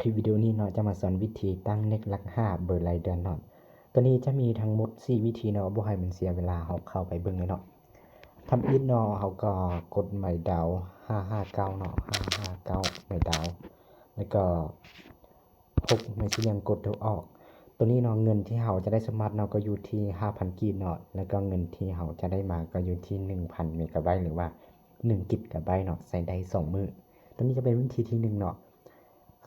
ลิปวิดีโอนี้เนาะจะมาสอนวิธีตั้งเน็ตหลัก5เบอร์รายเดือนเนาะตัวนี้จะมีทั้งหมด4วิธีเนาะบ่ให้มันเสียเวลาเฮาเข้าไปเบิ่งเลยเนาะทำอิฐเนาะเฮาก็กดไม้ดาว559เนาะ559ไม้ดาวแล้วก็6ไม้สี่เหลี่ยมกดตัวออกตัวนี้เนาะเงินที่เฮาจะได้สมัครเนาะก็อยู่ที่ 5,000 กีบเนาะแล้วก็เงินที่เฮาจะได้มาก็อยู่ที่ 1,000 เมกะไบต์หรือว่า1กิกะไบต์เนาะใส่ได้2มื้อตัวนี้จะเป็นวิธีที่1เนาะ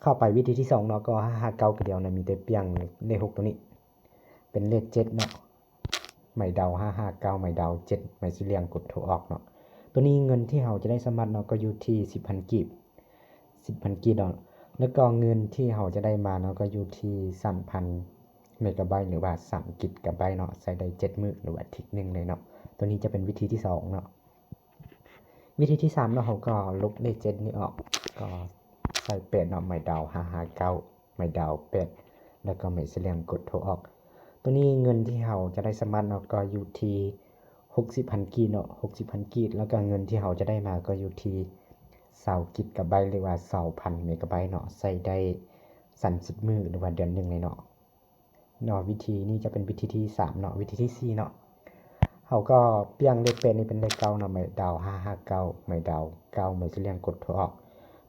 เข้าไปวิธีที่2เนาะก็559คือเดียวนะมีแต่เปียงเลข6ตัวนี้เป็นเลข7เนาะไม้ดาว559ไม้ดาว7ไม้สี่เหลี่ยมกดโทรออกเนาะตัวนี้เงินที่เฮาจะได้สมัครเนาะก็อยู่ที่ 10,000 กีบ10,000 กีบเนาะแล้วก็เงินที่เฮาจะได้มาเนาะก็อยู่ที่ 3,000 เมกะไบต์หรือว่า3กิกะไบต์เนาะใส่ได้7มื้อหรือว่าอาทิตย์นึงเลยเนาะตัวนี้จะเป็นวิธีที่2เนาะวิธีที่3เนาะเฮาก็ลบเลข7นี้ออกก็ใส่เป็ดเนาะไม้ดาว559ไม้ดาวเป็ดแล้วก็ไม้สี่เหลี่ยมกดโทรออกตัวนี้เงินที่เฮาจะได้สมัครเนาะก็อยู่ที่ 60,000 กีบเนาะ60,000 กีบแล้วก็เงินที่เฮาจะได้มาก็อยู่ที่20กิกะไบต์หรือว่า 2,000 เมกะไบต์เนาะใส่ได้30มื้อหรือว่าเดือนนึงเลยเนาะวิธีนี้จะเป็นวิธีที่3เนาะวิธีที่4เนาะเฮาก็เปลี่ยนเลขเป็ดนี่เป็นเลข9เนาะไม้ดาว559ไม้ดาว9ไม้สี่เหลี่ยมกดโทรออก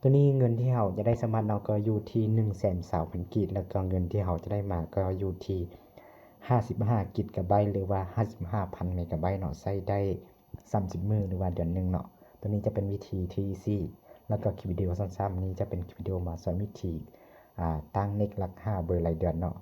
ตัวนี้เงินที่เฮาจะได้สมัครเนาะก็อยู่ที่ 120,000 กีบแล้วก็เงินที่เฮาจะได้มาก็อยู่ที่55กิกะไบต์หรือว่า 55,000 เมกะไบต์เนาะใช้ได้30มื้อหรือว่าเดือนนึงเนาะตัวนี้จะเป็นวิธีที่4แล้วก็คลิปวิดีโอสั้นๆนี้จะเป็นคลิปวิดีโอมาสอนวิธีตั้งเน็ตหลัก5เบอร์รายเดือนเนาะ